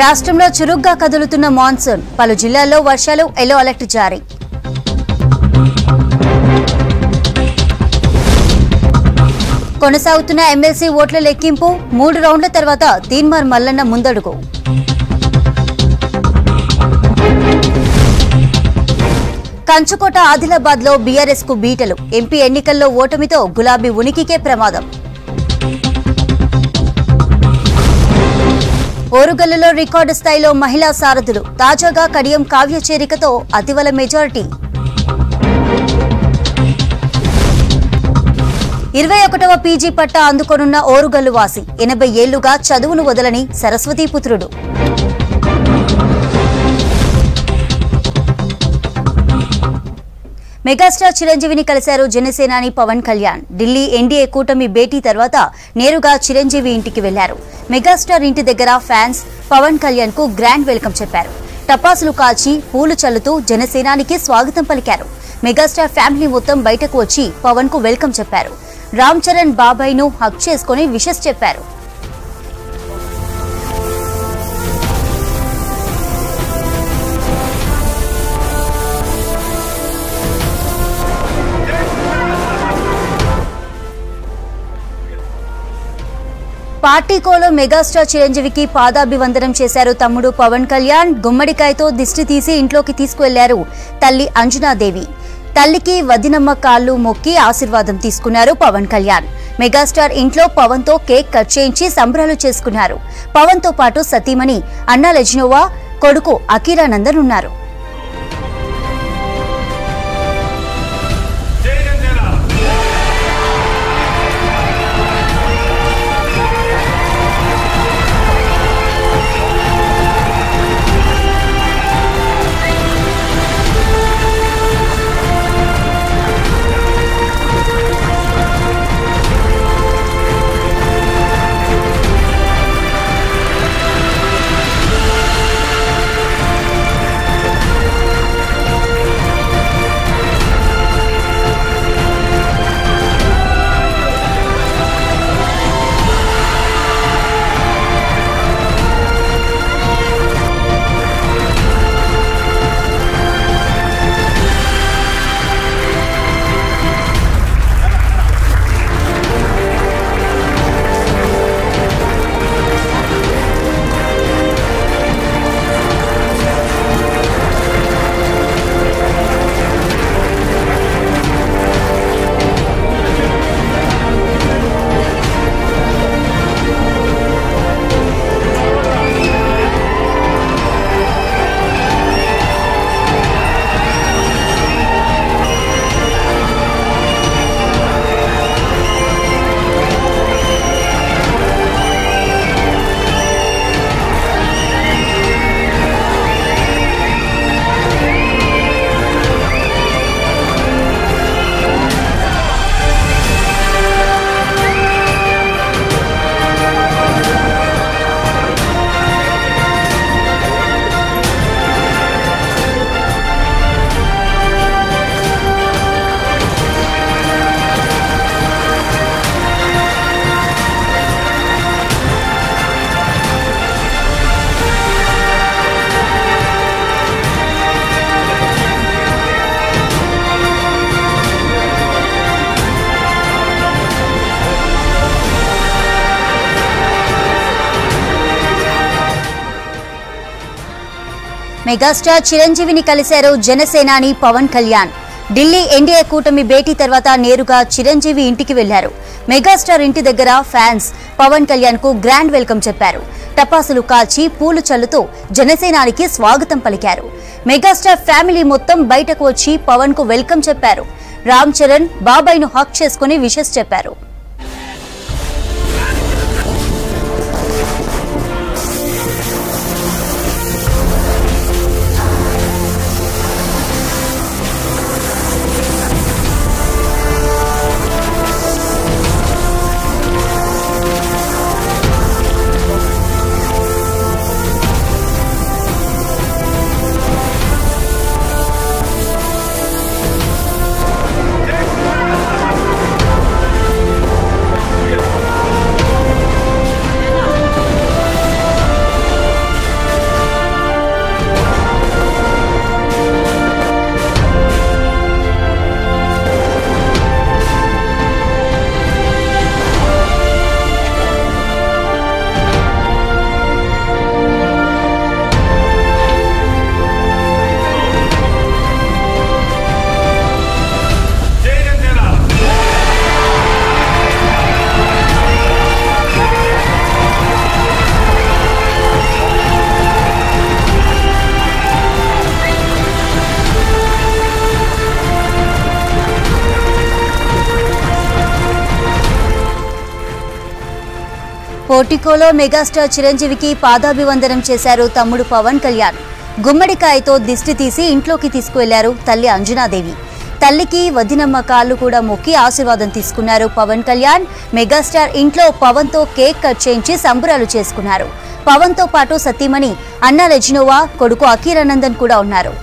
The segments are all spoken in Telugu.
రాష్ట్రంలో చురుగ్గా కదులుతున్న మాన్సూన్ పలు జిల్లాల్లో వర్షాలు ఎల్లో అలర్ట్ జారీ. కొనసాగుతున్న ఎమ్మెల్సీ ఓట్ల లెక్కింపు 3 రౌండ్ల తర్వాత తీన్మార్ మల్లన్న ముందడుగు. కంచుకోట ఆదిలాబాద్ లో బీఆర్ఎస్ కు బీటలు. ఎంపీ ఎన్నికల్లో ఓటమితో గులాబీ ఉనికికే ప్రమాదం. ఓరుగల్లులో రికార్డు స్థాయిలో మహిళా సారథులు. తాజాగా కడియం కావ్య చేరికతో అతివల మెజారిటీ. 21వ పీజీ పట్టా అందుకొనున్న ఓరుగల్లు వాసి. 80 ఏళ్లుగా చదువును వదలని సరస్వతీపుత్రుడు. మెగాస్టార్ చిరంజీవిని కలిశారు జనసేనాని పవన్ కళ్యాణ్. ఢిల్లీ ఎన్డీఏ కూటమి భేటీ తర్వాత నేరుగా చిరంజీవి ఇంటికి వెళ్లారు. మెగాస్టార్ ఇంటి దగ్గర ఫ్యాన్స్ పవన్ కళ్యాణ్ కు గ్రాండ్ వెల్కమ్ చెప్పారు. టపాసులు కాల్చి పూలు చల్లుతూ జనసేనానికి స్వాగతం పలికారు. మెగాస్టార్ ఫ్యామిలీ మొత్తం బయటకు వచ్చి పవన్ కు వెల్కమ్ చెప్పారు. రామ్ చరణ్ బాబాయ్ ను హగ్ చేసుకుని విషెస్ చెప్పారు. పార్టీకోలో మెగాస్టార్ చిరంజీవికి పాదాభివందనం చేశారు తమ్ముడు పవన్ కళ్యాణ్. గుమ్మడికాయతో దిష్టి తీసి ఇంట్లోకి తీసుకువెళ్లారు తల్లి అంజనాదేవి. తల్లికి వదినమ్మ కాళ్లు మొక్కి ఆశీర్వాదం తీసుకున్నారు పవన్ కళ్యాణ్. మెగాస్టార్ ఇంట్లో పవన్ తో కేక్ కట్ చేయించి సంబరాలు చేసుకున్నారు. పవన్ తో పాటు సతీమణి అన్నా లెజ్నోవా, కొడుకు అకీరానందన్ ఉన్నారు. మెగాస్టార్ చిరంజీవిని కలిశారు జనసేనాని పవన్ కళ్యాణ్. ఢిల్లీ ఎన్డీఏ కూటమి భేటీ తర్వాత నేరుగా చిరంజీవి ఇంటికి వెళ్లారు. మెగాస్టార్ ఇంటి దగ్గర ఫ్యాన్స్ పవన్ కళ్యాణ్ కు గ్రాండ్ వెల్కమ్ చెప్పారు. టపాసులు కాల్చి పూలు చల్లుతూ జనసేనానికి స్వాగతం పలికారు. మెగాస్టార్ ఫ్యామిలీ మొత్తం బయటకు వచ్చి పవన్ కు వెల్కమ్ చెప్పారు. రామ్ చరణ్ బాబాయ్ ను హక్ చేసుకుని విషెస్ చెప్పారు. పోర్టికోలో మెగాస్టార్ చిరంజీవికి పాదాభివందనం చేశారు తమ్ముడు పవన్ కళ్యాణ్. గుమ్మడికాయతో దిష్టి తీసి ఇంట్లోకి తీసుకువెళ్లారు తల్లి అంజనాదేవి. తల్లికి వదినమ్మ కాళ్ళు కూడా మొక్కి ఆశీర్వాదం తీసుకున్నారు పవన్ కళ్యాణ్. మెగాస్టార్ ఇంట్లో పవన్ తో కేక్ కట్ చేయించి సంబరాలు చేసుకున్నారు. పవన్ తో పాటు సతీమణి అన్నా లెజినోవా, కొడుకు అఖీరానందన్ కూడా ఉన్నారు.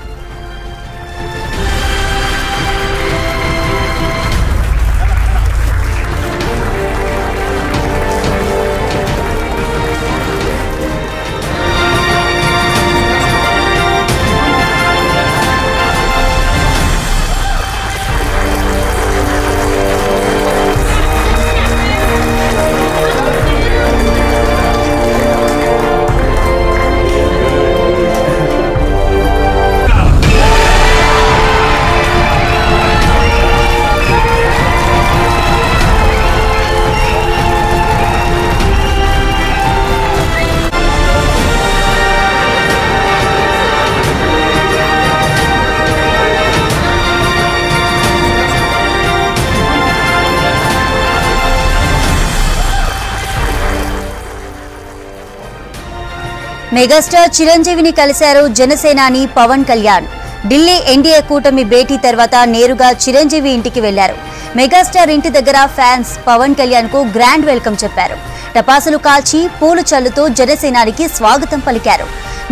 మెగాస్టార్ చిరంజీవిని కలిశారు జనసేనాని పవన్ కళ్యాణ్. ఢిల్లీ ఎన్డీఏ కూటమి భేటీ తర్వాత నేరుగా చిరంజీవి ఇంటికి వెళ్లారు. మెగాస్టార్ ఇంటి దగ్గర ఫ్యాన్స్ పవన్ కళ్యాణ్ కు గ్రాండ్ వెల్కమ్ చెప్పారు. టపాసులు కాల్చి పూలు చల్లుతూ జనసేనానికి స్వాగతం పలికారు.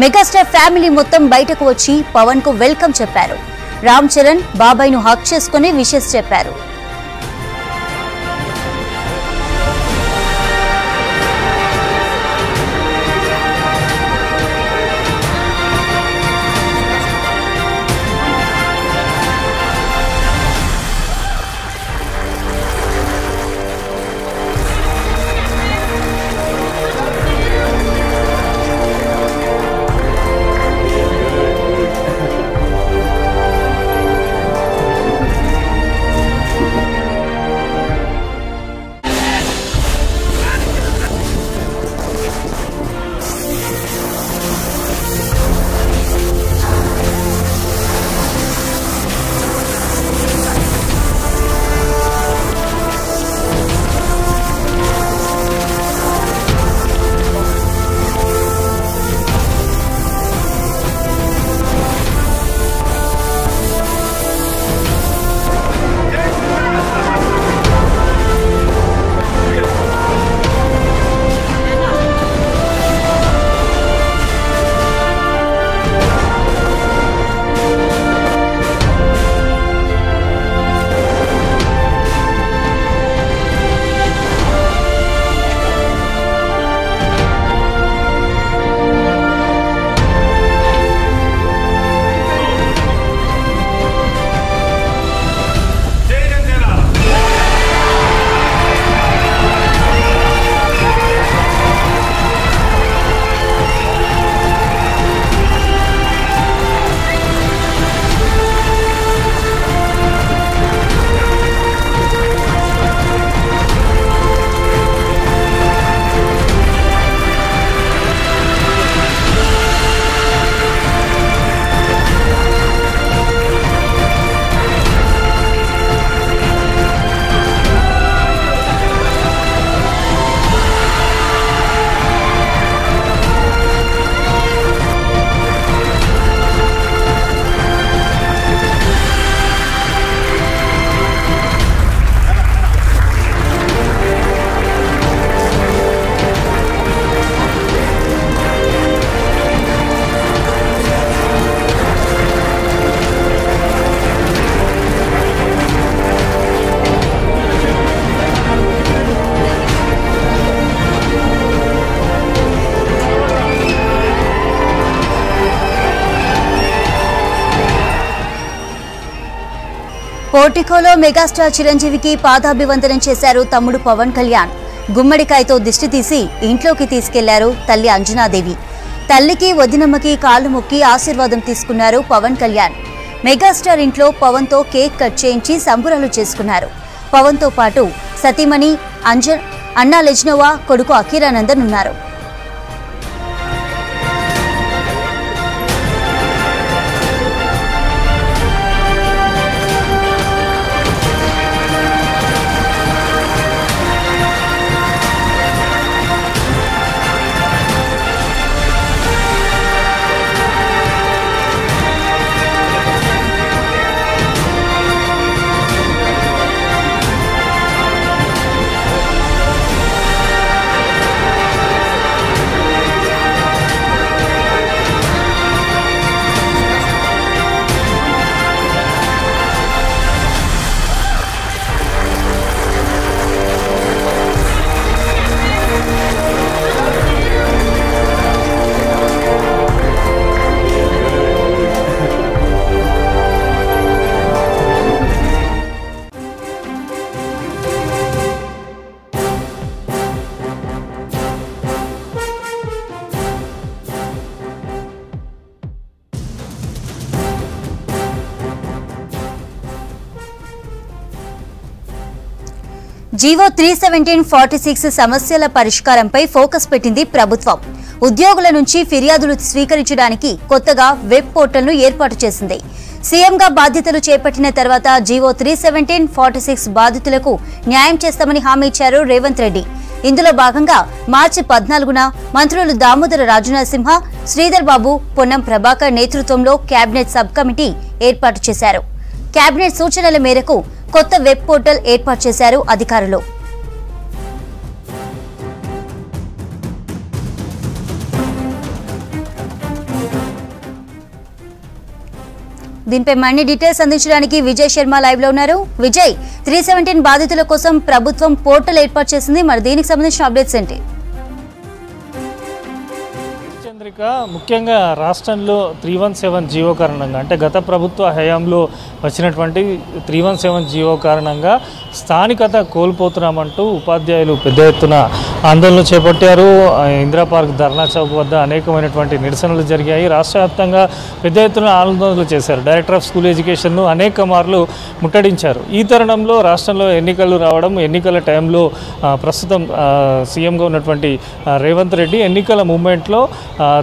మెగాస్టార్ ఫ్యామిలీ మొత్తం బయటకు వచ్చి పవన్ కు వెల్కమ్ చెప్పారు. రామ్ చరణ్ బాబాయ్ ను హక్ చేసుకుని విషెస్ చెప్పారు. పోర్టికోలో మెగాస్టార్ చిరంజీవికి పాదాభివందనం చేశారు తమ్ముడు పవన్ కళ్యాణ్. గుమ్మడికాయతో దిష్టి తీసి ఇంట్లోకి తీసుకెళ్లారు తల్లి అంజనాదేవి. తల్లికి వదినమ్మకి కాళ్ళు మొక్కి ఆశీర్వాదం తీసుకున్నారు పవన్ కళ్యాణ్. మెగాస్టార్ ఇంట్లో పవన్ తో కేక్ కట్ చేయించి సంబరాలు చేసుకున్నారు. పవన్ తో పాటు సతీమణి అన్నా లెజినోవా, కొడుకు అఖీరానందన్ ఉన్నారు. జీవో 317/46 సమస్యల పరిష్కారంపై ఫోకస్ పెట్టింది ప్రభుత్వం. ఉద్యోగుల నుంచి ఫిర్యాదులు స్వీకరించడానికి కొత్తగా వెబ్ పోర్టల్ను ఏర్పాటు చేసింది. సీఎంగా బాధ్యతలు చేపట్టిన తర్వాత జీవో 317/46 బాధితులకు న్యాయం చేస్తామని హామీ ఇచ్చారు రేవంత్ రెడ్డి. ఇందులో భాగంగా మార్చి 14న మంత్రులు దామోదర రాజనరసింహ, శ్రీధర్ బాబు, పొన్నం ప్రభాకర్ నేతృత్వంలో కేబినెట్ సబ్ కమిటీ ఏర్పాటు చేశారు. కేబినెట్ సూచనల మేరకు కొత్త వెబ్ పోర్టల్ ఏర్పాటు చేశారు అధికారులు. దీనిపై మరిన్ని డీటెయిల్స్ అందించడానికి విజయ్ శర్మ లైవ్ లో ఉన్నారు. విజయ్, 317 బాధితుల కోసం ప్రభుత్వం పోర్టల్ ఏర్పాటు చేసింది. మరి దీనికి సంబంధించిన అప్డేట్స్ ఏంటి? ముఖ్యంగా రాష్ట్రంలో 317 జీవో కారణంగా, అంటే గత ప్రభుత్వ హయాంలో వచ్చినటువంటి 317 జీవో కారణంగా స్థానికత కోల్పోతున్నామంటూ ఉపాధ్యాయులు పెద్ద ఎత్తున ఆందోళనలు చేపట్టారు. ఇందిరా పార్క్, ధర్నా చౌక్ వద్ద అనేకమైనటువంటి నిరసనలు జరిగాయి. రాష్ట్ర వ్యాప్తంగా పెద్ద ఎత్తున ఆందోళనలు చేశారు. డైరెక్టర్ ఆఫ్ స్కూల్ ఎడ్యుకేషన్ను అనేక మార్లు ముట్టడించారు. ఈ తరుణంలో రాష్ట్రంలో ఎన్నికలు రావడం, ఎన్నికల టైంలో ప్రస్తుతం సీఎంగా ఉన్నటువంటి రేవంత్ రెడ్డి ఎన్నికల మూమెంట్లో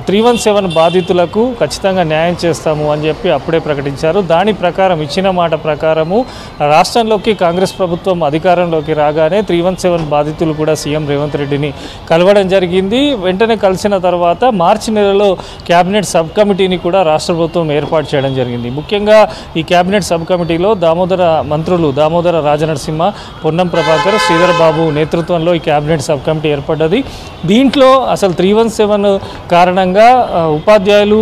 317 బాధితులకు ఖచ్చితంగా న్యాయం చేస్తాము అని చెప్పి అప్పుడే ప్రకటించారు. దాని ప్రకారం, ఇచ్చిన మాట ప్రకారము రాష్ట్రంలోకి కాంగ్రెస్ ప్రభుత్వం అధికారంలోకి రాగానే 317 బాధితులు కూడా సీఎం రేవంత్ రెడ్డిని కలవడం జరిగింది. వెంటనే కలిసిన తర్వాత మార్చి నెలలో కేబినెట్ సబ్ కమిటీని కూడా రాష్ట్ర ప్రభుత్వం ఏర్పాటు చేయడం జరిగింది. ముఖ్యంగా ఈ కేబినెట్ సబ్ కమిటీలో మంత్రులు దామోదర రాజనరసింహ, పొన్నం ప్రభాకర్, శ్రీధర్ బాబు నేతృత్వంలో ఈ కేబినెట్ సబ్ కమిటీ ఏర్పడ్డది. దీంట్లో అసలు 317 కారణంగా ఉపాధ్యాయులు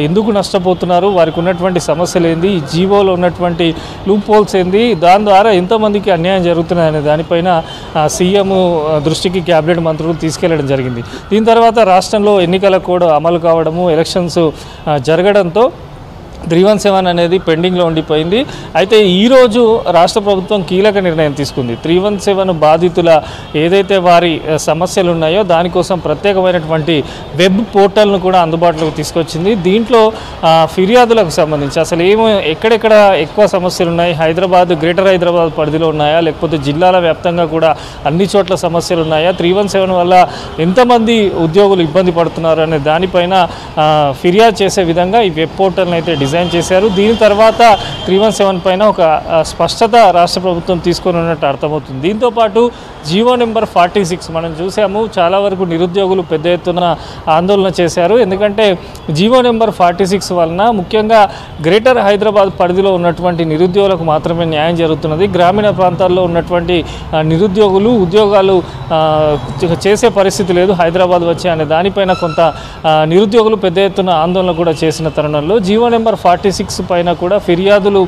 ఎందుకు నష్టపోతున్నారు, వారికి ఉన్నటువంటి సమస్యలు ఏంది, ఈ జీవోలో ఉన్నటువంటి లూప్ హోల్స్ ఏంది, దాని ద్వారా ఎంతమందికి అన్యాయం జరుగుతున్నాయనే దానిపైన సీఎం దృష్టికి కేబినెట్ మంత్రులు తీసుకెళ్లడం జరిగింది. దీని తర్వాత రాష్ట్రంలో ఎన్నికల కోడ్ అమలు కావడము, ఎలక్షన్స్ జరగడంతో 317 అనేది పెండింగ్లో ఉండిపోయింది. అయితే ఈరోజు రాష్ట్ర ప్రభుత్వం కీలక నిర్ణయం తీసుకుంది. 317 బాధితుల ఏదైతే వారి సమస్యలు ఉన్నాయో దానికోసం ప్రత్యేకమైనటువంటి వెబ్ పోర్టల్ను కూడా అందుబాటులోకి తీసుకొచ్చింది. దీంట్లో ఫిర్యాదులకు సంబంధించి అసలు ఎక్కడెక్కడ ఎక్కువ సమస్యలు ఉన్నాయి, గ్రేటర్ హైదరాబాద్ పరిధిలో ఉన్నాయా, లేకపోతే జిల్లాల వ్యాప్తంగా కూడా అన్ని చోట్ల సమస్యలు ఉన్నాయా, 317 వల్ల ఎంతమంది ఉద్యోగులు ఇబ్బంది పడుతున్నారు అనే దానిపైన ఫిర్యాదు చేసే విధంగా ఈ వెబ్ పోర్టల్ని అయితే డిజైన్ చేశారు. దీని తర్వాత 317 పైన ఒక స్పష్టత రాష్ట్ర ప్రభుత్వం తీసుకొని ఉన్నట్టు అర్థమవుతుంది. దీంతోపాటు జీవో నెంబర్ 46 మనం చూసాము. చాలా వరకు నిరుద్యోగులు పెద్ద ఎత్తున ఆందోళన చేశారు. ఎందుకంటే జీవో నెంబర్ 46 వలన ముఖ్యంగా గ్రేటర్ హైదరాబాద్ పరిధిలో ఉన్నటువంటి నిరుద్యోగులకు మాత్రమే న్యాయం జరుగుతున్నది. గ్రామీణ ప్రాంతాల్లో ఉన్నటువంటి నిరుద్యోగులు ఉద్యోగాలు చేసే పరిస్థితి లేదు హైదరాబాద్ వచ్చి అనే దానిపైన కొంత నిరుద్యోగులు పెద్ద ఎత్తున ఆందోళన కూడా చేసిన తరుణంలో జీవో నెంబర్ 46 పైన కూడా ఫిర్యాదులు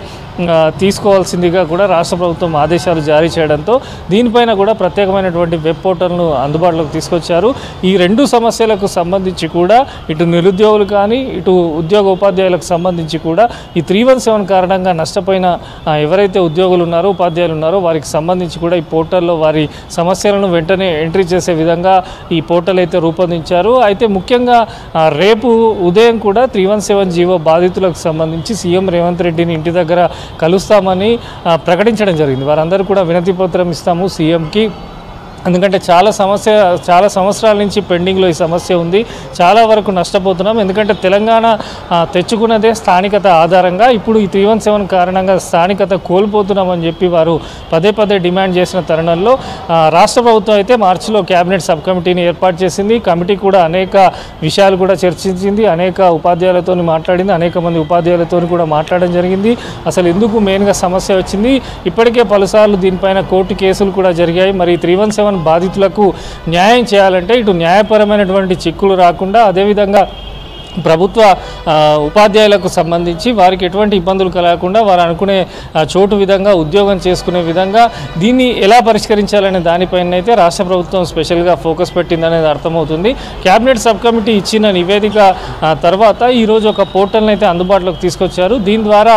తీసుకోవాల్సిందిగా కూడా రాష్ట్ర ప్రభుత్వం ఆదేశాలు జారీ చేయడంతో దీనిపైన కూడా ప్రత్యేకమైనటువంటి వెబ్ పోర్టల్ను అందుబాటులోకి తీసుకొచ్చారు. ఈ రెండు సమస్యలకు సంబంధించి కూడా ఇటు నిరుద్యోగులు కానీ ఇటు ఉద్యోగ ఉపాధ్యాయులకు సంబంధించి కూడా ఈ 317 కారణంగా నష్టపోయిన ఎవరైతే ఉద్యోగులు ఉన్నారో, ఉపాధ్యాయులు ఉన్నారో వారికి సంబంధించి కూడా ఈ పోర్టల్లో వారి సమస్యలను వెంటనే ఎంట్రీ చేసే విధంగా ఈ పోర్టల్ అయితే రూపొందించారు. అయితే ముఖ్యంగా రేపు ఉదయం కూడా 317 జీవో బాధితులకు సంబంధించి సీఎం రేవంత్ రెడ్డిని ఇంటి దగ్గర కలుస్తామని ప్రకటించడం జరిగింది. వారందరూ కూడా వినతి పత్రం ఇస్తాము సీఎంకి, ఎందుకంటే చాలా సంవత్సరాల నుంచి పెండింగ్లో ఈ సమస్య ఉంది, చాలా వరకు నష్టపోతున్నాం. ఎందుకంటే తెలంగాణ తెచ్చుకున్నదే స్థానికత ఆధారంగా, ఇప్పుడు ఈ 317 కారణంగా స్థానికత కోల్పోతున్నామని చెప్పి వారు పదే డిమాండ్ చేసిన తరుణంలో రాష్ట్ర ప్రభుత్వం అయితే మార్చిలో కేబినెట్ సబ్ కమిటీని ఏర్పాటు చేసింది. కమిటీ కూడా అనేక విషయాలు కూడా చర్చించింది, అనేక ఉపాధ్యాయులతో మాట్లాడింది, అనేక మంది ఉపాధ్యాయులతో కూడా మాట్లాడడం జరిగింది. అసలు ఎందుకు మెయిన్గా సమస్య వచ్చింది, ఇప్పటికే పలుసార్లు దీనిపైన కోర్టు కేసులు కూడా జరిగాయి. మరి 317 బాధితులకు న్యాయం చేయాలంటే ఇటు న్యాయపరమైనటువంటి చిక్కులు రాకుండా, అదేవిధంగా ప్రభుత్వ ఉపాధ్యాయులకు సంబంధించి వారికి ఎటువంటి ఇబ్బందులు కలగకుండా వారు అనుకునే చోటు విధంగా ఉద్యోగం చేసుకునే విధంగా దీన్ని ఎలా పరిష్కరించాలనే దానిపైన అయితే రాష్ట్ర ప్రభుత్వం స్పెషల్గా ఫోకస్ పెట్టిందనేది అర్థమవుతుంది. కేబినెట్ సబ్ కమిటీ ఇచ్చిన నివేదిక తర్వాత ఈరోజు ఒక పోర్టల్ని అయితే అందుబాటులోకి తీసుకొచ్చారు. దీని ద్వారా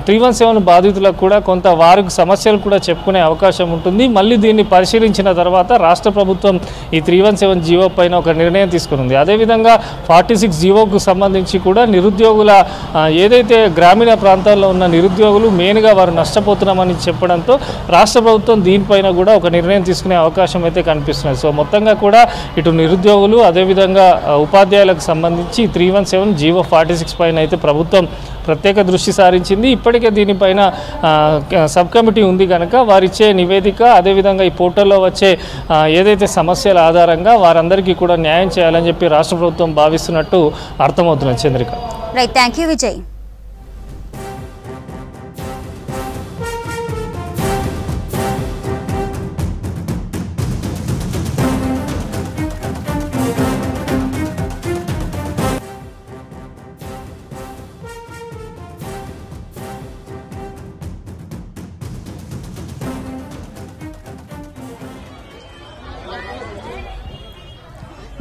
317 బాధితులకు కూడా కొంత వారికి సమస్యలు కూడా చెప్పుకునే అవకాశం ఉంటుంది. మళ్ళీ దీన్ని పరిశీలించిన తర్వాత రాష్ట్ర ప్రభుత్వం ఈ 317 జీవో పైన ఒక నిర్ణయం తీసుకునింది. అదేవిధంగా 46 జీవోకు సంబంధించి కూడా నిరుద్యోగుల ఏదైతే గ్రామీణ ప్రాంతాల్లో ఉన్న నిరుద్యోగులు మెయిన్గా వారు నష్టపోతున్నామని చెప్పడంతో రాష్ట్ర ప్రభుత్వం దీనిపైన కూడా ఒక నిర్ణయం తీసుకునే అవకాశం అయితే కనిపిస్తున్నది. సో మొత్తంగా కూడా ఇటు నిరుద్యోగులు అదేవిధంగా ఉపాధ్యాయులకు సంబంధించి 317 జీవో 46 పైన అయితే ప్రభుత్వం ప్రత్యేక దృష్టి సారించింది. ఇప్పటికే దీనిపైన సబ్ కమిటీ ఉంది కనుక వారిచ్చే నివేదిక అదేవిధంగా ఈ పోర్టల్లో వచ్చే ఏదైతే సమస్యల ఆధారంగా వారందరికీ కూడా న్యాయం చేయాలని చెప్పి రాష్ట్ర ప్రభుత్వం భావిస్తున్నట్టు అర్థమవుతున్నది. Chandrika. Right, thank you Vijay.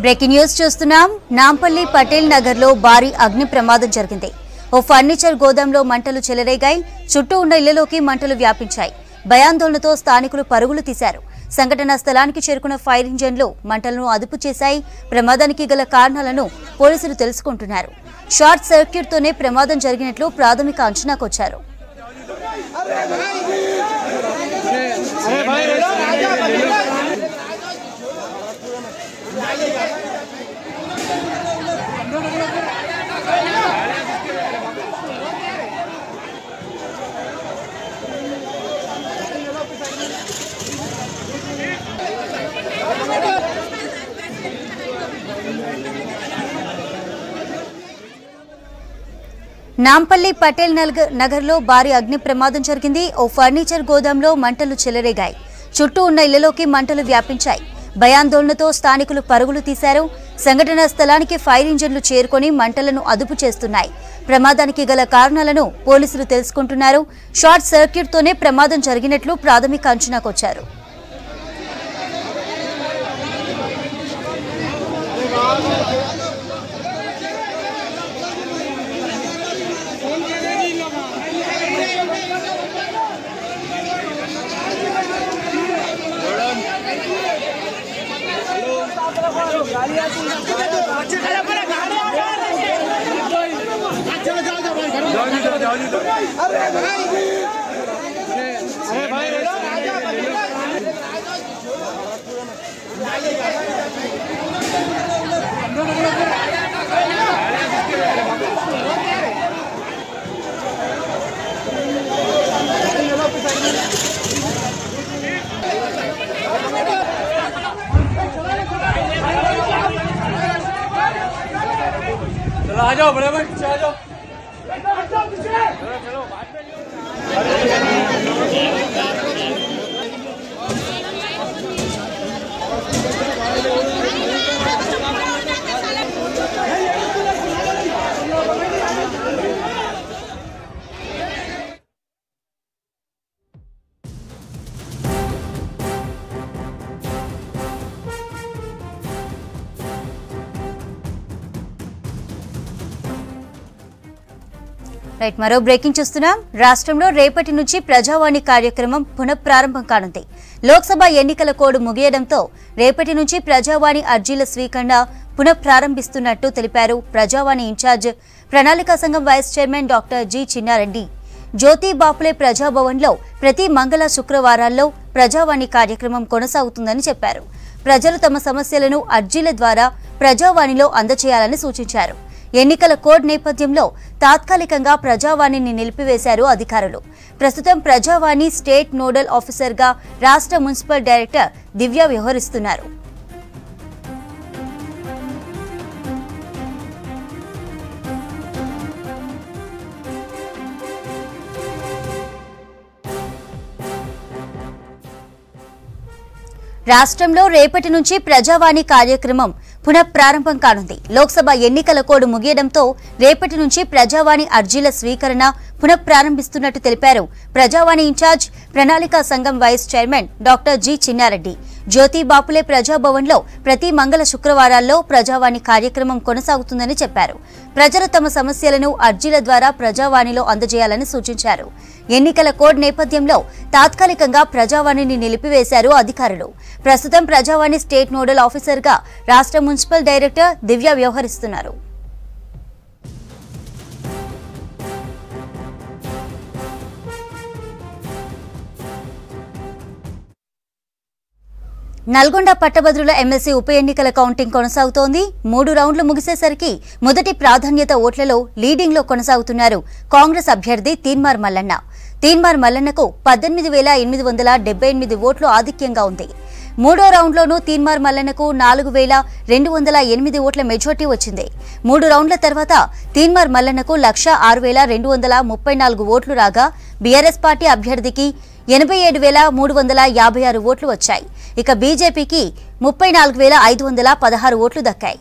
Breaking news చూస్తున్నాం. నాంపల్లి పటేల్ నగర్ లో భారీ అగ్ని ప్రమాదం జరిగింది. ఓ ఫర్నిచర్ గోదాంలో మంటలు చెలరేగాయి. చుట్టూ ఉన్న ఇళ్లలోకి మంటలు వ్యాపించాయి. భయాందోళనతో స్థానికులు పరుగులు తీశారు. సంఘటనా స్థలానికి చేరుకున్న ఫైర్ ఇంజన్లు మంటలను అదుపు చేశాయి. ప్రమాదానికి గల కారణాలను పోలీసులు తెలుసుకుంటున్నారు. షార్ట్ సర్క్యూట్ తోనే ప్రమాదం జరిగినట్లు ప్రాథమిక అంచనాకొచ్చారు. నాంపల్లి పటేల్ నగర్ లో భారీ అగ్ని ప్రమాదం జరిగింది. ఓ ఫర్నిచర్ గోదాంలో మంటలు చెలరేగాయి. చుట్టూ ఉన్న ఇళ్లలోకి మంటలు వ్యాపించాయి. భయాందోళనతో స్థానికులు పరుగులు తీశారు. సంఘటనా స్థలానికి ఫైర్ ఇంజన్లు చేరుకొని మంటలను అదుపు చేస్తున్నాయి. ప్రమాదానికి గల కారణాలను పోలీసులు తెలుసుకుంటున్నారు. షార్ట్ సర్క్యూట్ తోనే ప్రమాదం జరిగినట్లు ప్రాథమిక అంచనాకొచ్చారు. आ जाओ बड़े भाई, पीछे आ जाओ। రైట్, మరో బ్రేకింగ్ చూస్తున్నాం. రాష్ట్రంలో రేపటి నుంచి ప్రజావాణి కార్యక్రమం పునఃప్రారంభం కానుంది. లోక్సభ ఎన్నికల కోడ్ ముగియడంతో రేపటి నుంచి ప్రజావాణి అర్జీల స్వీకరణ పునఃప్రారంభిస్తున్నట్టు తెలిపారు ప్రజావాణి ఇన్ఛార్జ్ ప్రణాళికా సంఘం vice chairman doctor g Chinnareddy. Jyothi Bapule ప్రజాభవన్లో ప్రతి మంగళ శుక్రవారాల్లో ప్రజావాణి కార్యక్రమం కొనసాగుతుందని చెప్పారు. ప్రజలు తమ సమస్యలను అర్జీల ద్వారా ప్రజావాణిలో అందజేయాలని సూచించారు. ఎన్నికల కోడ్ నేపథ్యంలో తాత్కాలికంగా ప్రజావాణిని నిలిపివేశారు అధికారులు. ప్రస్తుతం ప్రజావాణి స్టేట్ నోడల్ ఆఫీసర్గా రాష్ట్ర మున్సిపల్ డైరెక్టర్ దివ్య వ్యవహరిస్తున్నారు. రాష్ట్రంలో రేపటి నుంచి ప్రజావాణి కార్యక్రమం పునఃప్రారంభం కానుంది. లోక్సభ ఎన్నికల కోడ్ ముగియడంతో రేపటి నుంచి ప్రజావాణి అర్జీల స్వీకరణ పునఃప్రారంభిస్తున్నట్టు తెలిపారు ప్రజావాణి ఇన్ఛార్జ్ ప్రణాళికా సంఘం vice chairman doctor g Chinnareddy. Jyothi Bapule ప్రజాభవన్లో ప్రతి మంగళ శుక్రవారాల్లో ప్రజావాణి కార్యక్రమం కొనసాగుతుందని చెప్పారు. ప్రజలు తమ సమస్యలను అర్జీల ద్వారా ప్రజావాణిలో అందజేయాలని సూచించారు. ఎన్నికల కోడ్ నేపథ్యంలో తాత్కాలికంగా ప్రజావాణిని నిలిపివేశారు అధికారులు. ప్రస్తుతం ప్రజావాణి స్టేట్ నోడల్ ఆఫీసర్గా రాష్ట్ర మున్సిపల్ డైరెక్టర్ దివ్య వ్యవహరిస్తున్నారు. నల్గొండ పట్టభద్రుల ఎమ్మెల్సీ ఉప ఎన్నికల కౌంటింగ్ కొనసాగుతోంది. 3 రౌండ్లు ముగిసేసరికి మొదటి ప్రాధాన్యత ఓట్లలో లీడింగ్లో కొనసాగుతున్నారు కాంగ్రెస్ అభ్యర్థి తీన్మార్ మల్లన్న. తీన్మార్ మల్లన్నకు 18,878 ఓట్లు ఆధిక్యంగా ఉంది. మూడో రౌండ్లోనూ తీన్మార్ మల్లన్నకు 4,208 ఓట్ల మెజార్టీ వచ్చింది. 3 రౌండ్ల తర్వాత తీన్మార్ మల్లన్నకు 1,02,234 ఓట్లు రాగా బీఆర్ఎస్ పార్టీ అభ్యర్థికి 87,356 ఓట్లు వచ్చాయి. ఇక బీజేపీకి 34,516 ఓట్లు దక్కాయి.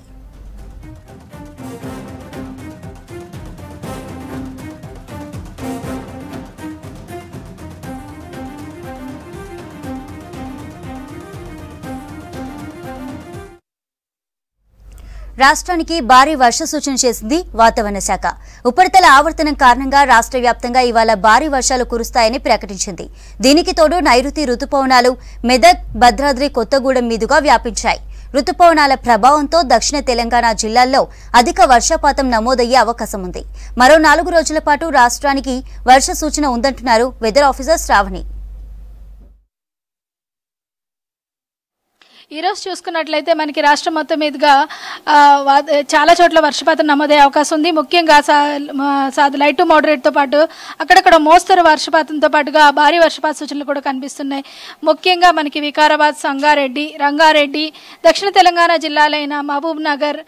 రాష్ట్రానికి భారీ వర్ష సూచన చేసింది వాతావరణ శాఖ. ఉపరితల ఆవర్తనం కారణంగా రాష్ట్ర వ్యాప్తంగా ఇవాళ భారీ వర్షాలు కురుస్తాయని ప్రకటించింది. దీనికి తోడు నైరుతి రుతుపవనాలు మెదక్, భద్రాద్రి కొత్తగూడెం మీదుగా వ్యాపించాయి. రుతుపవనాల ప్రభావంతో దక్షిణ తెలంగాణ జిల్లాల్లో అధిక వర్షపాతం నమోదయ్యే అవకాశం ఉంది. మరో 4 రోజుల పాటు రాష్ట్రానికి వర్ష సూచన ఉందంటున్నారు వెదర్ ఆఫీసర్ శ్రావణి. ఈరోజు చూసుకున్నట్లయితే మనకి రాష్ట్రం మొత్తం మీదుగా చాలా చోట్ల వర్షపాతం నమోదయ్యే అవకాశం ఉంది. ముఖ్యంగా లైట్ టు మోడరేట్తో పాటు అక్కడక్కడ మోస్తరు వర్షపాతంతో పాటుగా భారీ వర్షపాత సూచనలు కూడా కనిపిస్తున్నాయి. ముఖ్యంగా మనకి వికారాబాద్, సంగారెడ్డి, రంగారెడ్డి, దక్షిణ తెలంగాణ జిల్లాలైన మహబూబ్ నగర్,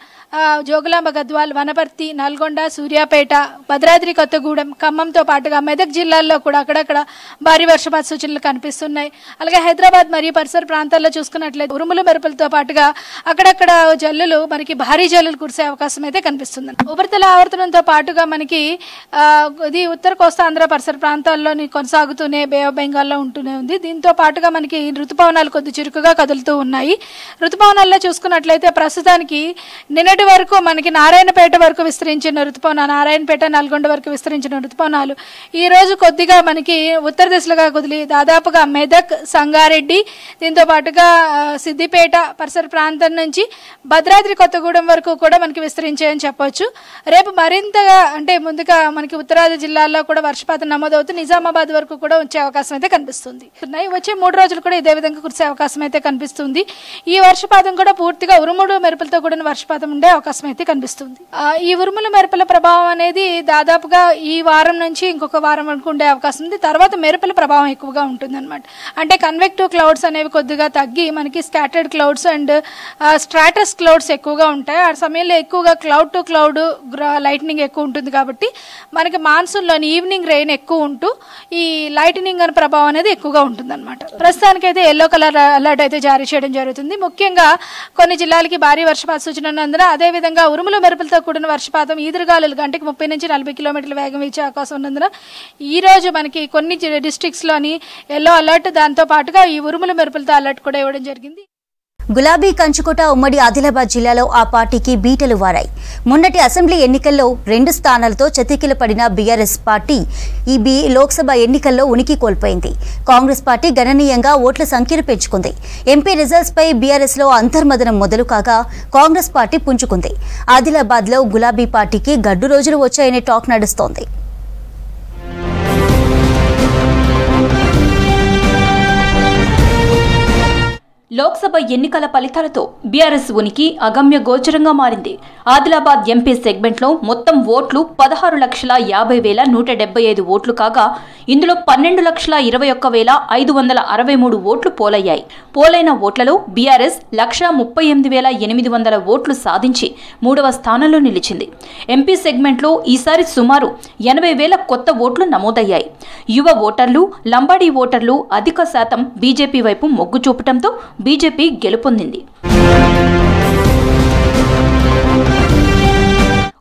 జోగులాంబ గద్వాల్, వనపర్తి, నల్గొండ, సూర్యాపేట, భద్రాద్రి కొత్తగూడెం, ఖమ్మంతో పాటుగా మెదక్ జిల్లాల్లో కూడా అక్కడక్కడ భారీ వర్షపాత సూచనలు కనిపిస్తున్నాయి. అలాగే హైదరాబాద్ మరియు పరిసర ప్రాంతాల్లో చూసుకున్నట్లయితే ఉరుములు మెరుపులతో పాటుగా అక్కడక్కడ జల్లులు మనకి భారీ జల్లులు కురిసే అవకాశం అయితే కనిపిస్తుంది. ఉపరితల ఆవర్తనంతో పాటుగా మనకి ఇది ఉత్తర కోస్తాంధ్ర పరిసర ప్రాంతాల్లోని కొనసాగుతూనే బే ఆఫ్ బెంగాల్లో ఉంటూనే ఉంది. దీంతో పాటుగా మనకి ఋతుపవనాలు కొద్ది చురుకుగా కదులుతూ ఉన్నాయి. ఋతుపవనాల్లో చూసుకున్నట్లయితే ప్రస్తుతానికి నిన్నటి వరకు మనకి నారాయణపేట వరకు విస్తరించిన ఋతుపవనాలు, నారాయణపేట, నల్గొండ వరకు విస్తరించిన ఋతుపవనాలు ఈ రోజు కొద్దిగా మనకి ఉత్తర దిశలుగా కుదిలి దాదాపుగా మెదక్, సంగారెడ్డి, దీంతో పాటుగా సిద్దిపేట పరిసర ప్రాంతం నుంచి భద్రాద్రి కొత్తగూడెం వరకు కూడా మనకి విస్తరించాయని చెప్పొచ్చు. రేపు మరింతగా అంటే ముందుగా మనకి ఉత్తరాది జిల్లాల్లో కూడా వర్షపాతం నమోదవుతూ నిజామాబాద్ వరకు కూడా వచ్చే అవకాశం అయితే కనిపిస్తుంది. వచ్చే 3 రోజులు కూడా ఇదే విధంగా కురిసే అవకాశం అయితే కనిపిస్తుంది. ఈ వర్షపాతం కూడా పూర్తిగా ఉరుములు మెరుపులతో కూడిన వర్షపాతం ఉండే అవకాశం అయితే కనిపిస్తుంది. ఈ ఉరుములు మెరుపుల ప్రభావం అనేది దాదాపుగా ఈ వారం నుంచి ఇంకొక వారం వరకు ఉండే అవకాశం ఉంది. తర్వాత మెరుపుల ప్రభావం ఎక్కువగా ఉంటుంది అనమాట. అంటే కన్వెక్టివ్ క్లౌడ్స్ అనేవి కొద్దిగా తగ్గి మనకి scattered clouds and stratus clouds ఎక్కువగా ఉంటాయి. ఆ సమయంలో ఎక్కువగా క్లౌడ్ టు క్లౌడ్ లైట్నింగ్ ఎక్కువ ఉంటుంది కాబట్టి మనకి మాన్సూన్లోని ఈవినింగ్ రెయిన్ ఎక్కువ ఉంటూ ఈ లైట్నింగ్ అనే ప్రభావం అనేది ఎక్కువగా ఉంటుంది అనమాట. ప్రస్తుతానికైతే ఎల్లో కలర్ అలర్ట్ అయితే జారీ చేయడం జరుగుతుంది. ముఖ్యంగా కొన్ని జిల్లాలకి భారీ వర్షపాత సూచన ఉన్నందున అదేవిధంగా ఉరుములు మెరుపులతో కూడిన వర్షపాతం, ఈదురుగాలులు గంటకి 30 నుంచి 40 కిలోమీటర్ల వేగం ఇచ్చే అవకాశం ఉన్నందున ఈ రోజు మనకి కొన్ని డిస్ట్రిక్ట్స్ లోని ఎల్లో అలర్ట్, దాంతో పాటుగా ఈ ఉరుములు మెరుపులతో అలర్ట్ కూడా ఇవ్వడం జరిగింది. గులాబీ కంచుకోట ఉమ్మడి ఆదిలాబాద్ జిల్లాలో ఆ పార్టీకి బీటలు వారాయి. మొన్నటి అసెంబ్లీ ఎన్నికల్లో 2 స్థానాలతో చతికిలపడిన బీఆర్ఎస్ పార్టీ ఈ లోక్సభ ఎన్నికల్లో ఉనికి కోల్పోయింది. కాంగ్రెస్ పార్టీ గణనీయంగా ఓట్ల సంఖ్యను పెంచుకుంది. ఎంపీ రిజల్ట్స్ పై బీఆర్ఎస్ లో అంతర్మదనం మొదలు కాగా కాంగ్రెస్ పార్టీ పుంజుకుంది. ఆదిలాబాద్ లో గులాబీ పార్టీకి గడ్డు రోజులు వచ్చాయనే టాక్ నడుస్తోంది. లోక్సభ ఎన్నికల ఫలితాలతో బీఆర్ఎస్ ఉనికి అగమ్య గోచరంగా మారింది. ఆదిలాబాద్ ఎంపీ సెగ్మెంట్లో మొత్తం ఓట్లు 16,50,175 ఓట్లు కాగా ఇందులో 12,21,563 ఓట్లు పోలయ్యాయి. పోలైన ఓట్లలో బీఆర్ఎస్ 138,800 ఓట్లు సాధించి 3వ స్థానంలో నిలిచింది. ఎంపీ సెగ్మెంట్లో ఈసారి సుమారు 80,000 కొత్త ఓట్లు నమోదయ్యాయి. యువ ఓటర్లు, లంబాడీ ఓటర్లు అధిక శాతం బీజేపీ వైపు మొగ్గు చూపటంతో బీజేపీ గెలుపొందింది.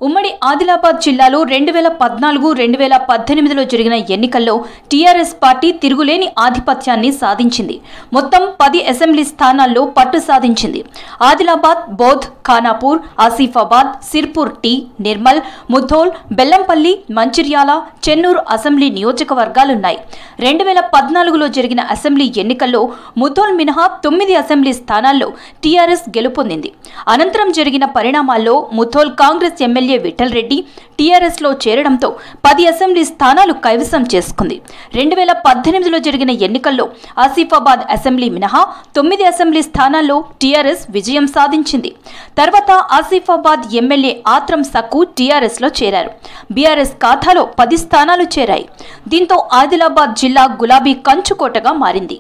ఉమ్మడి ఆదిలాబాద్ జిల్లాలో 2014-2018లో జరిగిన ఎన్నికల్లో టీఆర్ఎస్ పార్టీ తిరుగులేని ఆధిపత్యాన్ని సాధించింది. మొత్తం 10 అసెంబ్లీ స్థానాల్లో పట్టు సాధించింది. ఆదిలాబాద్, బౌద్ధ్, ఖానాపూర్, ఆసిఫాబాద్, సిర్పూర్ టీ, నిర్మల్, ముధోల్, బెల్లంపల్లి, మంచిర్యాల, చెన్నూరు అసెంబ్లీ నియోజకవర్గాలున్నాయి. 2014లో జరిగిన అసెంబ్లీ ఎన్నికల్లో ముధోల్ మినహా 9 అసెంబ్లీ స్థానాల్లో టీఆర్ఎస్ గెలుపొందింది. అనంతరం జరిగిన పరిణామాల్లో ముధోల్ కాంగ్రెస్ ఎమ్మెల్యే విఠల్ రెడ్డి టీఆర్ఎస్లో చేరడంతో 10 అసెంబ్లీ స్థానాలు కైవసం చేసుకుంది. 2018లో జరిగిన ఎన్నికల్లో ఆసిఫాబాద్ అసెంబ్లీ మినహా 9 అసెంబ్లీ స్థానాల్లో టీఆర్ఎస్ విజయం సాధించింది. తర్వాత ఆసిఫాబాద్ ఎమ్మెల్యే ఆత్రం సక్కు టీఆర్ఎస్లో చేరారు. బీఆర్ఎస్ ఖాతాలో 10 స్థానాలు చేరాయి. దీంతో ఆదిలాబాద్ జిల్లా గులాబీ కంచుకోటగా మారింది.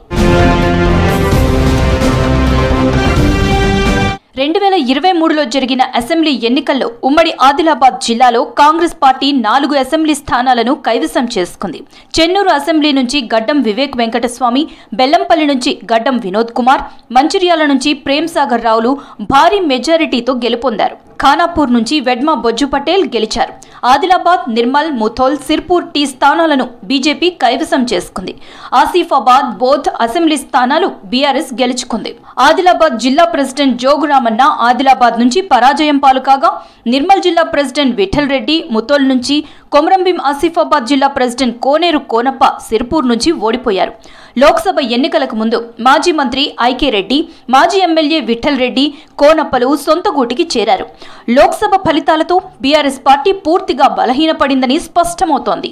2023లో జరిగిన అసెంబ్లీ ఎన్నికల్లో ఉమ్మడి ఆదిలాబాద్ జిల్లాలో కాంగ్రెస్ పార్టీ 4 అసెంబ్లీ స్థానాలను కైవసం చేసుకుంది. చెన్నూరు అసెంబ్లీ నుంచి గడ్డం వివేక్ వెంకటస్వామి, బెల్లంపల్లి నుంచి గడ్డం వినోద్ కుమార్, మంచిర్యాల నుంచి ప్రేమ్ సాగర్ రావులు భారీ మెజారిటీతో గెలుపొందారు. ఖానాపూర్ నుంచి వెడ్మా బొజ్జు పటేల్ గెలిచారు. ఆదిలాబాద్, నిర్మల్, ముథోల్, సిర్పూర్ టీ స్థానాలను బీజేపీ కైవసం చేసుకుంది. ఆసిఫాబాద్, బోధ్ అసెంబ్లీ స్థానాలు బీఆర్ఎస్ గెలుచుకుంది. ఆదిలాబాద్ జిల్లా ప్రెసిడెంట్ జోగురామన్న ఆదిలాబాద్ నుంచి పరాజయం పాలుకాగా, నిర్మల్ జిల్లా ప్రెసిడెంట్ విఠల్ రెడ్డి ముథోల్ నుంచి, కొమరంభీం ఆసిఫాబాద్ జిల్లా ప్రెసిడెంట్ కోనేరు కోనప్ప సిర్పూర్ నుంచి ఓడిపోయారు. లోక్సభ ఎన్నికలకు ముందు మాజీ మంత్రి ఐకే రెడ్డి, మాజీ ఎమ్మెల్యే విఠల్ రెడ్డి, కోనప్పలు సొంత గూటికి చేరారు. లోక్సభ ఫలితాలతో బీఆర్ఎస్ పార్టీ పూర్తిగా బలహీనపడిందని స్పష్టమవుతోంది.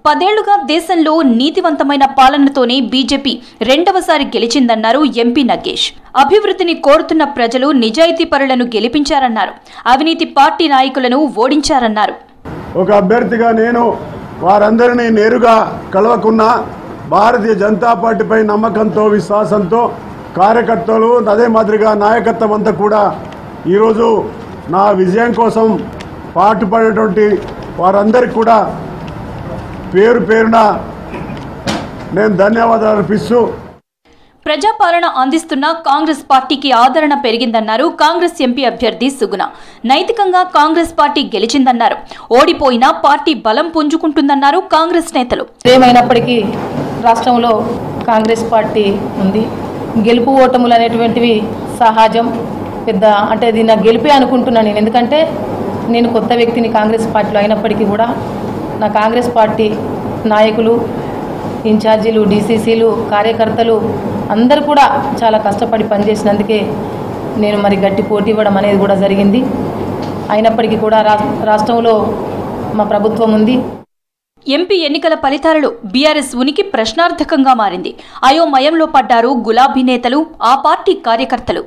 10 ఏళ్లుగా దేశంలో నీతివంతమైన పాలనతోనే బీజేపీ రెండవసారి గెలిచిందన్నారు ఎంపీ నగేష్. అభివృద్ధిని కోరుతున్న ప్రజలు నిజాయితీ పరులను గెలిపించారన్నారు. అవినీతి పార్టీ నాయకులను ఓడించారన్నారు. ఒక అభ్యర్థిగా నేను వారందరినీ నేరుగా కలవకున్నా భారతీయ జనతా పార్టీపై నమ్మకంతో, విశ్వాసంతో కార్యకర్తలు అదే మాదిరిగా నాయకత్వం అంతా కూడా ఈరోజు నా విజయం కోసం పాటుపడేటువంటి వారందరికీ కూడా పేరు పేరున నేను ధన్యవాదాలు అర్పిస్తూ, ప్రజాపాలన అందిస్తున్న కాంగ్రెస్ పార్టీకి ఆదరణ పెరిగిందన్నారు కాంగ్రెస్ ఎంపీ అభ్యర్థి సుగుణ. నైతికంగా కాంగ్రెస్ పార్టీ గెలిచిందన్నారు. ఓడిపోయినా పార్టీ బలం పుంజుకుంటుందన్నారు కాంగ్రెస్ నేతలు. ఏమైనప్పటికీ రాష్ట్రంలో కాంగ్రెస్ పార్టీ ఉంది. గెలుపు ఓటములు అనేటువంటివి సహజం. పెద్ద అంటే ఇది నా గెలిపే అనుకుంటున్నాను నేను. ఎందుకంటే నేను కొత్త వ్యక్తిని కాంగ్రెస్ పార్టీలో అయినప్పటికీ కూడా నా కాంగ్రెస్ పార్టీ నాయకులు, ఇన్ఛార్జీలు, డీసీసీలు, కార్యకర్తలు అందరూ కూడా చాలా కష్టపడి పనిచేసినందుకే నేను మరి గట్టి పోటీ ఇవ్వడం అనేది కూడా జరిగింది. అయినప్పటికీ కూడా రాష్ట్రంలో మా ప్రభుత్వం ఉంది. ఎంపీ ఎన్నికల ఫలితాలలో బీఆర్ఎస్ ఉనికి ప్రశ్నార్థకంగా మారింది. అయోమయంలో పడ్డారు గులాబీ నేతలు, ఆ పార్టీ కార్యకర్తలు.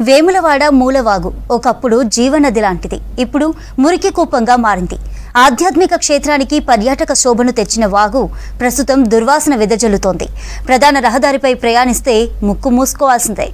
వేములవాడ మూలవాగు ఒకప్పుడు జీవనది లాంటిది, ఇప్పుడు మురికి కూపంగా మారింది. ఆధ్యాత్మిక క్షేత్రానికి పర్యాటక శోభను తెచ్చిన వాగు ప్రస్తుతం దుర్వాసన వెదజల్లుతోంది. ప్రధాన రహదారిపై ప్రయాణిస్తే ముక్కు మూసుకోవాల్సిందే.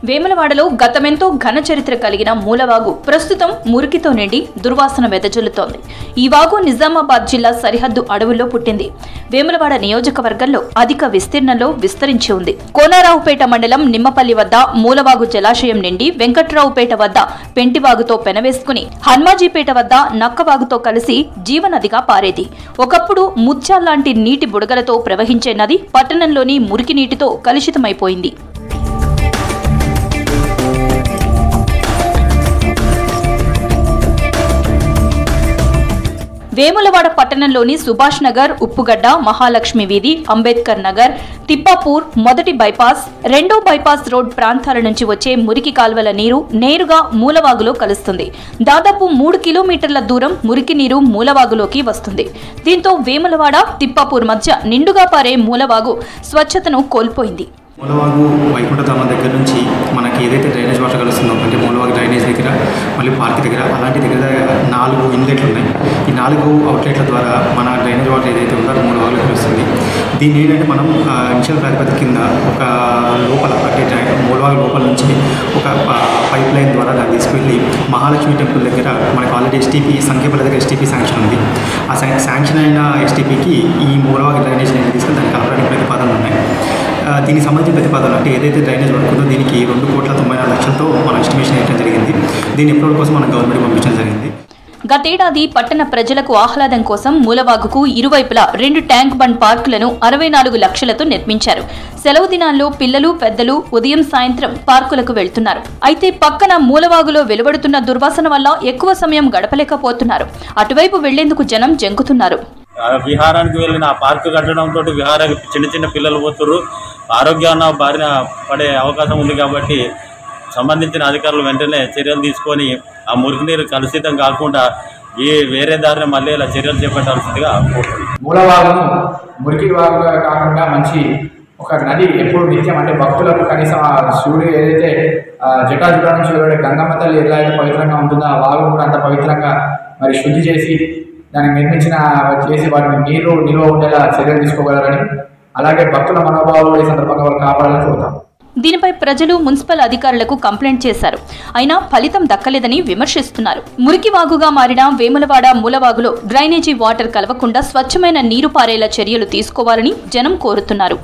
వేములవాడలో గతమెంతో ఘన చరిత్ర కలిగిన మూలవాగు ప్రస్తుతం మురికితో నిండి దుర్వాసన వెదజల్లుతోంది. ఈ వాగు నిజామాబాద్ జిల్లా సరిహద్దు అడవుల్లో పుట్టింది. వేములవాడ నియోజకవర్గంలో అధిక విస్తీర్ణంలో విస్తరించి ఉంది. కోనారావుపేట మండలం నిమ్మపల్లి వద్ద మూలవాగు జలాశయం నిండి వెంకట్రావుపేట వద్ద పెంటివాగుతో పెనవేసుకుని హన్మాజీపేట వద్ద నక్కవాగుతో కలిసి జీవనదిగా పారేది. ఒకప్పుడు ముత్యాల్లాంటి నీటి బుడగలతో ప్రవహించే నది పట్టణంలోని మురికి నీటితో కలుషితమైపోయింది. వేములవాడ పట్టణంలోని సుభాష్ నగర్, ఉప్పుగడ్డ, మహాలక్ష్మి వీధి, అంబేద్కర్ నగర్, తిప్పాపూర్, మొదటి బైపాస్, రెండో బైపాస్ రోడ్ ప్రాంతాల నుంచి వచ్చే మురికి కాల్వల నీరు నేరుగా మూలవాగులో కలుస్తుంది. దాదాపు 3 కిలోమీటర్ల దూరం మురికి నీరు మూలవాగులోకి వస్తుంది. దీంతో వేములవాడ, తిప్పాపూర్ మధ్య నిండుగా పారే మూలవాగు స్వచ్ఛతను కోల్పోయింది. మూలవాగు వైకుంఠధామం దగ్గర నుంచి మనకి ఏదైతే డ్రైనేజ్ వాటర్ కలుస్తుందో, అంటే మూలవాగు డ్రైనేజ్ దగ్గర, మళ్ళీ పార్క్ దగ్గర, అలాంటి దగ్గర 4 ఇన్లెట్లు ఉన్నాయి. ఈ 4 అవుట్లెట్ల ద్వారా మన డ్రైనేజ్ వాటర్ ఏదైతే ఉందో అది మూలవాగులో కలుస్తుంది. దీన్ని ఏంటంటే మనం ఇనిషియల్ ప్రాతిపదిక కింద ఒక లోపల అంటే మూలవాగు లోపల నుంచి ఒక పైప్ లైన్ ద్వారా దాన్ని తీసుకెళ్ళి మహాలక్ష్మి టెంపుల్ దగ్గర మనకు ఆల్రెడీ ఎస్టీపీ సంఖ్యపల్లి దగ్గర ఎస్టీపీ శాంక్షన్ ఉంది. ఆ శాంక్షన్ అయిన ఎస్టీపీకి ఈ మూలవాగు డ్రైనేజ్ తీసుకెళ్ళి దానికి కలపడానికి ప్రతిపాదనలు ఉన్నాయి. దీనికి సంబంధించిన ప్రతిపాదన అంటే ఏదైతే డ్రైనేజ్ వర్క్ ఉందో దీనికి 2,94,00,000తో మనం ఎస్టిమేషన్ వేయడం జరిగింది. దీని అప్రూవల్ కోసం మనం గవర్నమెంట్ పంపించడం జరిగింది. గతేడాది పట్టణ ప్రజలకు ఆహ్లాదం కోసం మూలవాగుకు ఇరువైపులా 2 ట్యాంక్ బండ్ పార్కులను 64 లక్షలతో నిర్మించారు. సెలవు దినాల్లో పిల్లలు పెద్దలు ఉదయం సాయంత్రం పార్కులకు వెళ్తున్నారు. అయితే పక్కన మూలవాగులో వెలువడుతున్న దుర్వాసన వల్ల ఎక్కువ సమయం గడపలేకపోతున్నారు. అటువైపు వెళ్లేందుకు జనం జంకుతున్నారు. విహారానికి వెళ్ళిన ఆ పార్కు కట్టడంతో విహారానికి చిన్న చిన్న పిల్లలు పోతున్నారు. ఆరోగ్యాన్ని బారిన పడే అవకాశం ఉంది కాబట్టి సంబంధించిన అధికారులు వెంటనే చర్యలు తీసుకొని ఆ మురికి నీరు కలుషితం కాకుండా వేరే దారిని మళ్ళీ ఇలా చర్యలు చేపట్టాల్సిందిగా కోరుతున్నాను. మూలవాగును మురికి వాగుగా కాకుండా మంచి ఒక నది ఎప్పుడు నిత్యం అంటే భక్తులకు కనీసం ఆ శివుడు ఏదైతే జటాజుట నుంచి వెలువడే గంగమ్మ తల్లి ఎలా అయితే పవిత్రంగా ఉంటుందో ఆ వాగును కూడా అంత పవిత్రంగా మరి శుద్ధి చేసి దానికి నిర్మించిన చేసి వాటిని నీరు నిల్వ ఉండేలా చర్యలు తీసుకోగలరని, అలాగే భక్తుల మనోభావాలు ఈ సందర్భంగా వాళ్ళు కాపాడాలని కోరుతాం. దీనిపై ప్రజలు మున్సిపల్ అధికారులకు కంప్లైంట్ చేశారు. అయినా ఫలితం దక్కలేదని విమర్శిస్తున్నారు. మురికి వాగుగా మారిన వేములవాడ మూలవాగులో డ్రైనేజీ వాటర్ కలవకుండా స్వచ్ఛమైన నీరు పారేలా చర్యలు తీసుకోవాలని జనం కోరుతున్నారు.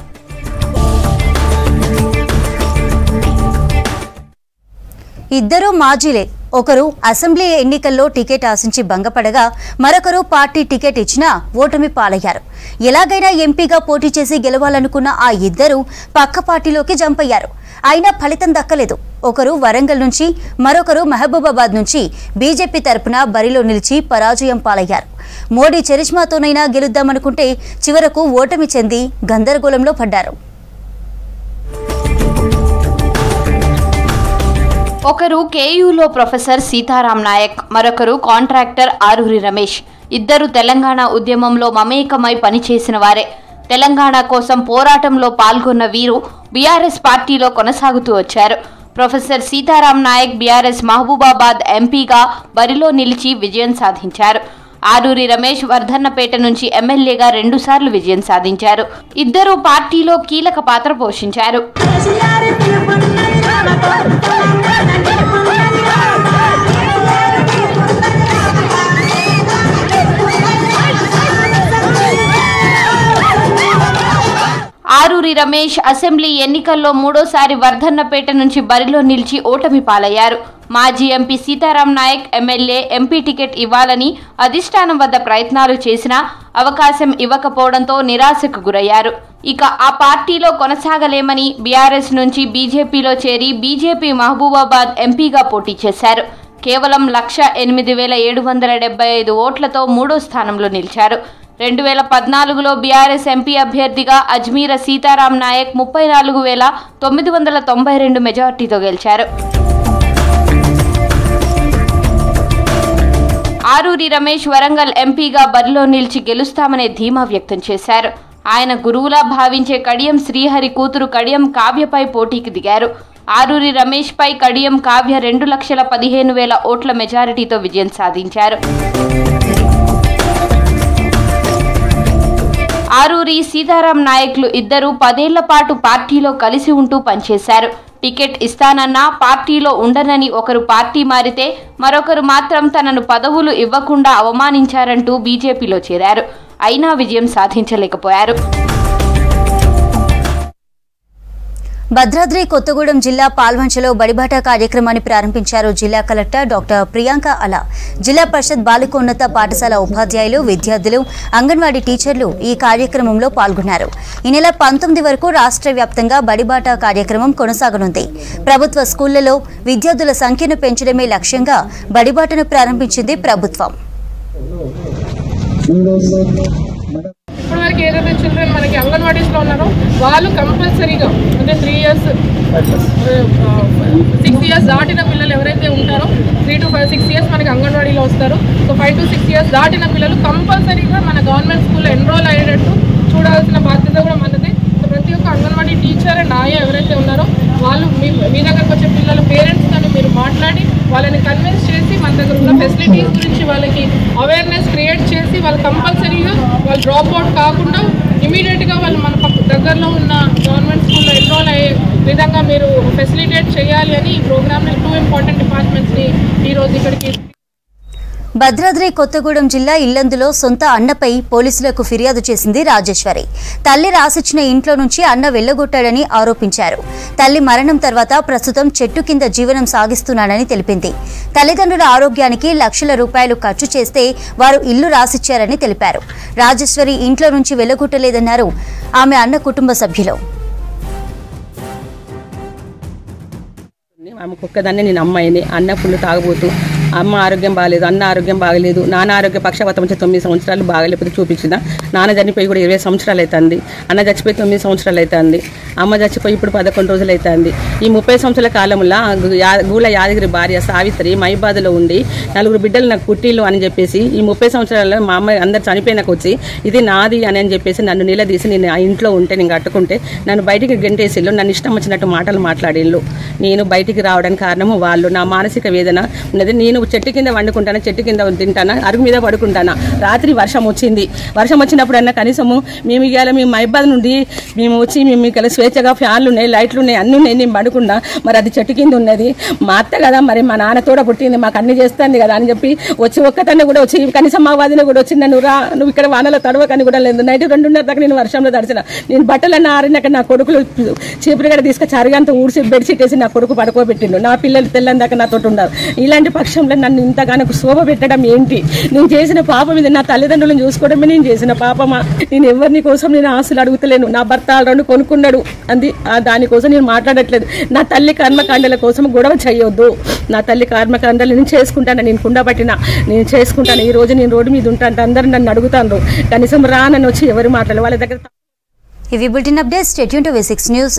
ఇద్దరు మాజీలే. ఒకరు అసెంబ్లీ ఎన్నికల్లో టికెట్ ఆశించి భంగపడగా మరొకరు పార్టీ టికెట్ ఇచ్చినా ఓటమి పాలయ్యారు. ఎలాగైనా ఎంపీగా పోటీ చేసి గెలవాలనుకున్న ఆ ఇద్దరు పక్క పార్టీలోకి జంప్ అయ్యారు. అయినా ఫలితం దక్కలేదు. ఒకరు వరంగల్ నుంచి, మరొకరు మహబూబాబాద్ నుంచి బీజేపీ తరపున బరిలో నిలిచి పరాజయం పాలయ్యారు. మోడీ చరిష్మాతోనైనా గెలుద్దామనుకుంటే చివరకు ఓటమి చెంది గందరగోళంలో పడ్డారు. ఒకరు కేయూలో ప్రొఫెసర్ సీతారాం నాయక్, మరొకరు కాంట్రాక్టర్ ఆరూరి రమేష్. ఇద్దరు తెలంగాణ ఉద్యమంలో మమేకమై పనిచేసిన వారే. తెలంగాణ కోసం పోరాటంలో పాల్గొన్న వీరు బీఆర్ఎస్ పార్టీలో కొనసాగుతూ వచ్చారు. ప్రొఫెసర్ సీతారాం నాయక్ బీఆర్ఎస్ మహబూబాబాద్ ఎంపీగా బరిలో నిలిచి విజయం సాధించారు. ఆరూరి రమేష్ వర్ధన్నపేట నుంచి ఎమ్మెల్యేగా 2 సార్లు విజయం సాధించారు. ఇద్దరు పార్టీలో కీలక పాత్ర పోషించారు. ఆరూరి రమేష్ అసెంబ్లీ ఎన్నికల్లో 3వ వర్ధన్నపేట నుంచి బరిలో నిలిచి ఓటమి పాలయ్యారు. మాజీ MP Sitaram Nayak MLA MP ticket ఇవ్వాలని అధిష్టానం వద్ద ప్రయత్నాలు చేసినా అవకాశం ఇవ్వకపోవడంతో నిరాశకు గురయ్యారు. ఇక ఆ పార్టీలో కొనసాగలేమని బీఆర్ఎస్ నుంచి బీజేపీలో చేరి బీజేపీ మహబూబాబాద్ ఎంపీగా పోటీ చేశారు. కేవలం 1,08,775 ఓట్లతో 3వ స్థానంలో నిలిచారు. 2014లో బీఆర్ఎస్ ఎంపీ అభ్యర్థిగా అజ్మీర సీతారాం నాయక్ 34,992 మెజార్టీతో గెలిచారు. ఆరూరి రమేష్ వరంగల్ ఎంపీగా బరిలో నిలిచి గెలుస్తామనే ధీమా వ్యక్తం చేశారు. ఆయన గురువులా భావించే కడియం శ్రీహరి కూతురు కడియం కావ్యపై పోటీకి దిగారు. ఆరూరి రమేష్ పై కడియం కావ్య 2,15,000 ఓట్ల మెజారిటీతో విజయం సాధించారు. ఆరూరి సీతారాం నాయక్లు ఇద్దరు 10 ఏళ్ల పాటు పార్టీలో కలిసి ఉంటూ పనిచేశారు. టికెట్ ఇస్తానన్నా పార్టీలో ఉండనని ఒకరు పార్టీ మారితే మరొకరు మాత్రం తనను పదవులు ఇవ్వకుండా అవమానించారంటూ బీజేపీలో చేరారు. అయినా విజయం సాధించలేకపోయారు. భద్రాద్రి కొత్తగూడెం జిల్లా పాల్వంచలో బడిబాట కార్యక్రమాన్ని ప్రారంభించారు జిల్లా కలెక్టర్ డాక్టర్ ప్రియాంక అలా. జిల్లా పరిషత్ బాలికోన్నత పాఠశాల ఉపాధ్యాయులు, విద్యార్థులు, అంగన్వాడీ టీచర్లు ఈ కార్యక్రమంలో పాల్గొన్నారు. ఈ నెల 19 వరకు రాష్ట్ర వ్యాప్తంగా బడిబాట కార్యక్రమం కొనసాగనుంది. ప్రభుత్వ స్కూళ్లలో విద్యార్థుల సంఖ్యను పెంచడమే లక్ష్యంగా బడిబాటను ప్రారంభించింది ప్రభుత్వం. ఇప్పటివరకు ఏదైతే చిల్డ్రన్ మనకి అంగన్వాడీస్లో ఉన్నారో వాళ్ళు కంపల్సరీగా అంటే 3 years 6 years దాటిన పిల్లలు ఎవరైతే ఉంటారో 3 to 6 years మనకి అంగన్వాడీలో వస్తారు. సో 5 to 6 years దాటిన పిల్లలు కంపల్సరీగా మన గవర్నమెంట్ స్కూల్లో ఎన్రోల్ అయ్యేటట్టు చూడాల్సిన బాధ్యత కూడా మనది. సో ప్రతి ఒక్క అంగన్వాడీ టీచర్ అండ్ ఆయా ఎవరైతే ఉన్నారో వాళ్ళు మీ దగ్గరకు వచ్చే పిల్లల పేరెంట్స్తో మీరు మాట్లాడి వాళ్ళని కన్విన్స్ చేసి మన దగ్గర ఉన్న ఫెసిలిటీస్ గురించి వాళ్ళకి అవేర్నెస్ క్రియేట్ చేసి వాళ్ళు కంపల్సరీగా వాళ్ళు డ్రాప్ అవుట్ కాకుండా ఇమీడియట్గా వాళ్ళు మన దగ్గరలో ఉన్న గవర్నమెంట్ స్కూల్లో ఎన్రోల్ అయ్యే విధంగా మీరు ఫెసిలిటేట్ చేయాలి అని ఈ ప్రోగ్రామ్ని 2 ఇంపార్టెంట్ డిపార్ట్మెంట్స్ని ఈరోజు ఇక్కడికి. భద్రాద్రి కొత్తగూడెం జిల్లా ఇల్లందులో సొంత అన్నపై పోలీసులకు ఫిర్యాదు చేసింది రాజేశ్వరి. తల్లి రాసిచ్చిన ఇంట్లో నుంచి అన్న వెళ్లగొట్టాడని ఆరోపించారు. తల్లి మరణం తర్వాత ప్రస్తుతం చెట్టు కింద జీవనం సాగిస్తున్నాడని తెలిపింది. తల్లిదండ్రుల ఆరోగ్యానికి లక్షల రూపాయలు ఖర్చు చేస్తే వారు ఇల్లు రాసిచ్చారని తెలిపారు. రాజేశ్వరి ఇంట్లో నుంచి వెళ్లగొట్టలేదన్నారు ఆమె అన్న కుటుంబ సభ్యులు. ఆమెకు ఒక్కదాన్నే నేను అమ్మాయిని. అన్న ఫుల్ తాగబోతు, అమ్మ ఆరోగ్యం బాగాలేదు, అన్న ఆరోగ్యం బాగలేదు, నాన్న ఆరోగ్య పక్షవాతం వచ్చి 9 సంవత్సరాలు బాగలేకపోతే చూపించిన. నాన్న చనిపోయి కూడా 20 సంవత్సరాలు అవుతుంది. అన్న చచ్చిపోయి 9 సంవత్సరాలు అవుతుంది. అమ్మ చచ్చిపోయి ఇప్పుడు 11 రోజులు అవుతుంది. ఈ 30 సంవత్సరాల కాలంలో గూల యాదగిరి భార్య సావిత్రి మైబాద్లో ఉండి 4 బిడ్డలు నాకు పుట్టిల్లు అని చెప్పేసి ఈ 30 సంవత్సరాలలో మా అమ్మాయి అందరు చనిపోయినాకు వచ్చి ఇది నాది అని చెప్పేసి నన్ను నిలదీసి నేను ఆ ఇంట్లో ఉంటే నేను కట్టుకుంటే నన్ను బయటికి గెంటేసిళ్ళు, నన్ను ఇష్టం వచ్చినట్టు మాటలు మాట్లాడిళ్ళు. నేను బయటికి రావడానికి కారణము వాళ్ళు. నా మానసిక వేదన ఉన్నది. నేను చెట్టు కింద వండుకుంటాను, చెట్టు కింద తింటాను, అరుగు మీద పడుకుంటాను. రాత్రి వర్షం వచ్చింది. వర్షం వచ్చినప్పుడు అన్న కనీసము మేము ఇవాళ మేము మైబాద్ నుండి మేము వచ్చి మేము ఇక్కడ స్వేచ్ఛగా ఫ్యాన్లు ఉన్నాయి, లైట్లు ఉన్నాయి, అన్నీ ఉన్నాయి, నేను పడుకున్నా. మరి అది చెట్టు కింద ఉన్నది. మా అత్త కదా, మరి మా నాన్న తోడ పుట్టింది, మాకు అన్ని చేస్తుంది కదా అని చెప్పి వచ్చి ఒక్కతన్ని కూడా వచ్చి కనీసం మా వాదిన కూడా వచ్చి నువ్వు రా, నువ్వు ఇక్కడ వానలో తడవకని కూడా లేదు. నైట్ 2:30 దాకా నేను వర్షంలో తడిచిన. నేను బట్టలన్నీ ఆరినాక నా కొడుకులు చీపురు గడ తీసుకొచ్చి అరిగంతా ఊడిసి బెడ్షీట్ వేసి నా కొడుకు పడుకోబెట్టిండు. నా పిల్లలు తెల్లని దాకా నాతో ఉన్నారు. ఇలాంటి పక్షంలో నన్ను ఇంతగానో శోభ పెట్టడం ఏంటి? నేను చేసిన పాపం ఇది. నా తల్లిదండ్రులను చూసుకోవడమే నేను చేసిన పాపమా? నేను ఎవరిని కోసం నేను ఆశలు అడుగుతలేను. నా భర్త ఆల్రెడీ కొనుక్కున్నాడు అంది, దానికోసం నేను మాట్లాడట్లేదు. నా తల్లి కర్మకాండల కోసం గొడవ చేయొద్దు. నా తల్లి కర్మకాండలు నేను చేసుకుంటాను. నేను కుండబట్టినా నేను చేసుకుంటాను. ఈ రోజు నేను రోడ్డు మీద ఉంటాను. అందరూ నన్ను అడుగుతాను, కనీసం రానని వచ్చి ఎవరు మాట్లాడాలి వాళ్ళ దగ్గర. ఇవి bulletin updates. Stay tune to V6 news.